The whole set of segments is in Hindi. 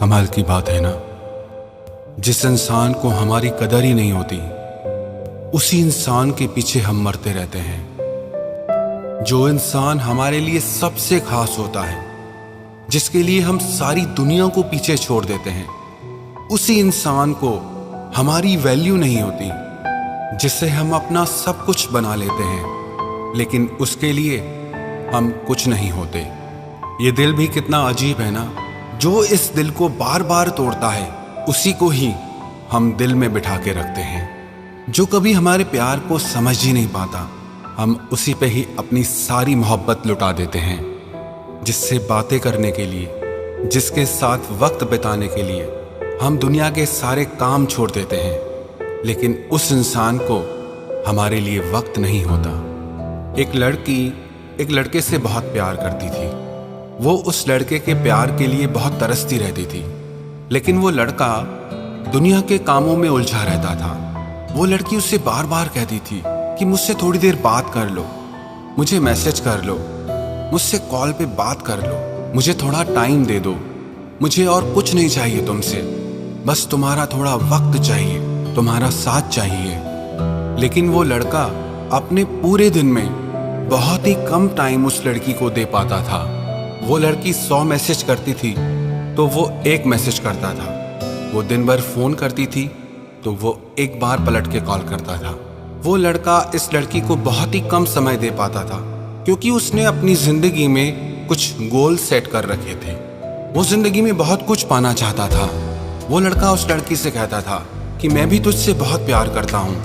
कमाल की बात है ना, जिस इंसान को हमारी कदर ही नहीं होती उसी इंसान के पीछे हम मरते रहते हैं। जो इंसान हमारे लिए सबसे खास होता है, जिसके लिए हम सारी दुनिया को पीछे छोड़ देते हैं, उसी इंसान को हमारी वैल्यू नहीं होती, जिससे हम अपना सब कुछ बना लेते हैं, लेकिन उसके लिए हम कुछ नहीं होते। ये दिल भी कितना अजीब है ना, जो इस दिल को बार बार तोड़ता है उसी को ही हम दिल में बिठा के रखते हैं। जो कभी हमारे प्यार को समझ ही नहीं पाता, हम उसी पे ही अपनी सारी मोहब्बत लुटा देते हैं। जिससे बातें करने के लिए, जिसके साथ वक्त बिताने के लिए हम दुनिया के सारे काम छोड़ देते हैं, लेकिन उस इंसान को हमारे लिए वक्त नहीं होता। एक लड़की एक लड़के से बहुत प्यार करती थी। वो उस लड़के के प्यार के लिए बहुत तरसती रहती थी, लेकिन वो लड़का दुनिया के कामों में उलझा रहता था। वो लड़की उससे बार बार कहती थी कि मुझसे थोड़ी देर बात कर लो, मुझे मैसेज कर लो, मुझसे कॉल पे बात कर लो, मुझे थोड़ा टाइम दे दो, मुझे और कुछ नहीं चाहिए तुमसे, बस तुम्हारा थोड़ा वक्त चाहिए, तुम्हारा साथ चाहिए। लेकिन वो लड़का अपने पूरे दिन में बहुत ही कम टाइम उस लड़की को दे पाता था। वो लड़की 100 मैसेज करती थी तो वो 1 मैसेज करता था। वो दिन भर फोन करती थी तो वो एक बार पलट के कॉल करता था। वो लड़का इस लड़की को बहुत ही कम समय दे पाता था, क्योंकि उसने अपनी जिंदगी में कुछ गोल सेट कर रखे थे। वो जिंदगी में बहुत कुछ पाना चाहता था। वो लड़का उस लड़की से कहता था कि मैं भी तुझसे बहुत प्यार करता हूँ,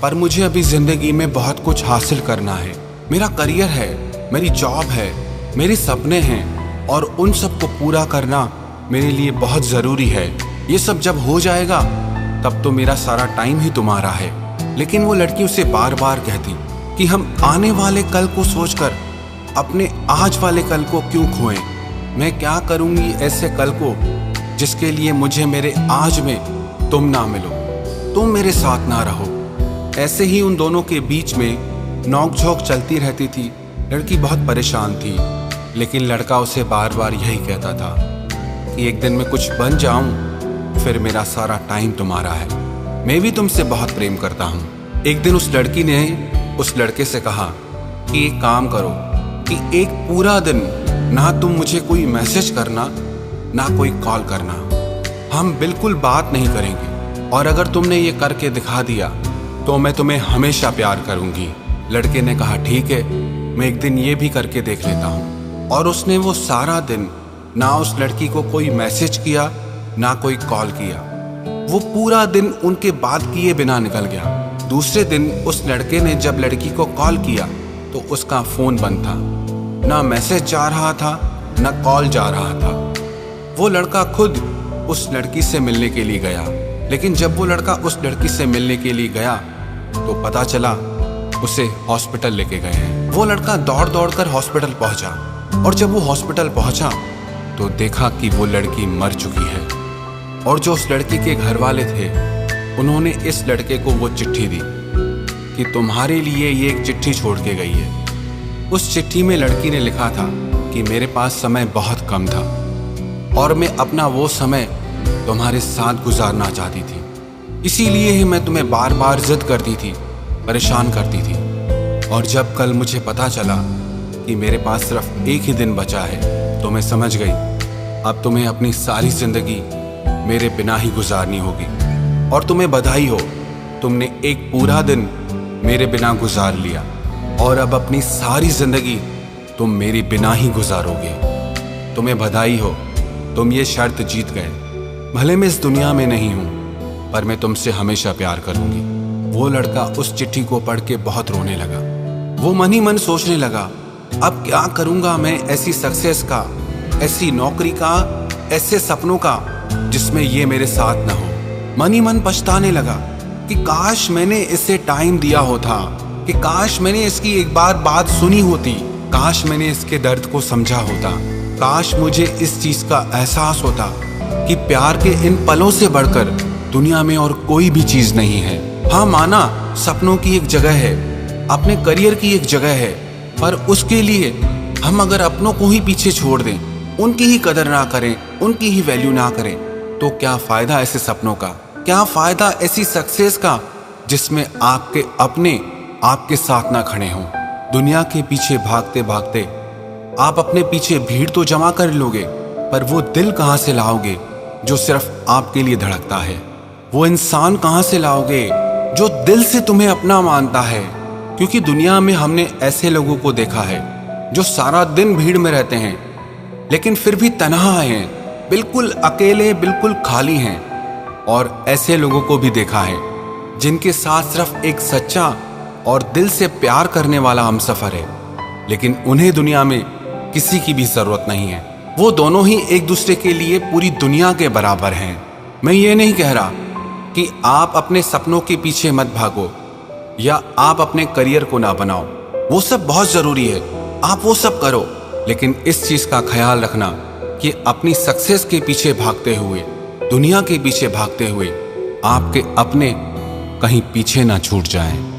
पर मुझे अभी जिंदगी में बहुत कुछ हासिल करना है। मेरा करियर है, मेरी जॉब है, मेरे सपने हैं, और उन सब को पूरा करना मेरे लिए बहुत ज़रूरी है। ये सब जब हो जाएगा तब तो मेरा सारा टाइम ही तुम्हारा है। लेकिन वो लड़की उसे बार बार कहती कि हम आने वाले कल को सोचकर अपने आज वाले कल को क्यों खोएं। मैं क्या करूँगी ऐसे कल को जिसके लिए मुझे मेरे आज में तुम ना मिलो, तुम मेरे साथ ना रहो। ऐसे ही उन दोनों के बीच में नोक-झोंक चलती रहती थी। लड़की बहुत परेशान थी, लेकिन लड़का उसे बार बार यही कहता था कि एक दिन मैं कुछ बन जाऊं, फिर मेरा सारा टाइम तुम्हारा है, मैं भी तुमसे बहुत प्रेम करता हूं। एक दिन उस लड़की ने उस लड़के से कहा कि एक काम करो कि एक पूरा दिन ना तुम मुझे कोई मैसेज करना, ना कोई कॉल करना, हम बिल्कुल बात नहीं करेंगे, और अगर तुमने ये करके दिखा दिया तो मैं तुम्हें हमेशा प्यार करूंगी। लड़के ने कहा ठीक है, मैं एक दिन ये भी करके देख लेता हूँ। और उसने वो सारा दिन ना उस लड़की को कोई मैसेज किया, ना कोई कॉल किया। वो पूरा दिन उनके बात किए बिना निकल गया। दूसरे दिन उस लड़के ने जब लड़की को कॉल किया तो उसका फ़ोन बंद था, ना मैसेज जा रहा था, ना कॉल जा रहा था। वो लड़का खुद उस लड़की से मिलने के लिए गया, लेकिन जब वो लड़का उस लड़की से मिलने के लिए गया तो पता चला उसे हॉस्पिटल लेके गए हैं। वो लड़का दौड़ दौड़ कर हॉस्पिटल पहुंचा, और जब वो हॉस्पिटल पहुंचा तो देखा कि वो लड़की मर चुकी है। और जो उस लड़की के घर वाले थे, उन्होंने इस लड़के को वो चिट्ठी दी कि तुम्हारे लिए ये एक चिट्ठी छोड़ के गई है। उस चिट्ठी में लड़की ने लिखा था कि मेरे पास समय बहुत कम था और मैं अपना वो समय तुम्हारे साथ गुजारना चाहती थी, इसीलिए ही मैं तुम्हें बार बार जिद करती थी, परेशान करती थी। और जब कल मुझे पता चला कि मेरे पास सिर्फ एक ही दिन बचा है तो मैं समझ गई अब तुम्हें अपनी सारी जिंदगी मेरे बिना ही गुजारनी होगी। और तुम्हें बधाई हो, तुमने एक पूरा दिन मेरे बिना गुजार लिया, और अब अपनी सारी जिंदगी तुम मेरे बिना ही गुजारोगे। तुम्हें बधाई हो, तुम ये शर्त जीत गए। भले मैं इस दुनिया में नहीं हूँ, पर मैं तुमसे हमेशा प्यार करूँगी। वो लड़का उस चिट्ठी को पढ़ के बहुत रोने लगा। वो मन ही मन सोचने लगा, अब क्या करूँगा मैं ऐसी सक्सेस का, ऐसी नौकरी का, ऐसे सपनों का जिसमें ये मेरे साथ न हो। मन ही मन पछताने लगा कि काश मैंने इसे टाइम दिया होता, कि काश मैंने इसकी एक बार बात सुनी होती, काश मैंने इसके दर्द को समझा होता, काश मुझे इस चीज़ का एहसास होता कि प्यार के इन पलों से बढ़कर दुनिया में और कोई भी चीज़ नहीं है। हाँ माना सपनों की एक जगह है, अपने करियर की एक जगह है, पर उसके लिए हम अगर अपनों को ही पीछे छोड़ दें उनकी ही कदर ना करें, उनकी ही वैल्यू ना करें, तो क्या फायदा ऐसे सपनों का, क्या फायदा ऐसी सक्सेस का जिसमें आपके अपने आपके साथ ना खड़े हों। दुनिया के पीछे भागते भागते आप अपने पीछे भीड़ तो जमा कर लोगे, पर वो दिल कहां से लाओगे जो सिर्फ आपके लिए धड़कता है? वो इंसान कहां से लाओगे जो दिल से तुम्हें अपना मानता है? क्योंकि दुनिया में हमने ऐसे लोगों को देखा है जो सारा दिन भीड़ में रहते हैं लेकिन फिर भी तन्हा हैं, बिल्कुल अकेले, बिल्कुल खाली हैं। और ऐसे लोगों को भी देखा है जिनके साथ सिर्फ एक सच्चा और दिल से प्यार करने वाला हमसफर है, लेकिन उन्हें दुनिया में किसी की भी जरूरत नहीं है। वो दोनों ही एक दूसरे के लिए पूरी दुनिया के बराबर हैं। मैं ये नहीं कह रहा कि आप अपने सपनों के पीछे मत भागो या आप अपने करियर को ना बनाओ, वो सब बहुत जरूरी है, आप वो सब करो, लेकिन इस चीज का ख्याल रखना कि अपनी सक्सेस के पीछे भागते हुए, दुनिया के पीछे भागते हुए आपके अपने कहीं पीछे ना छूट जाएं।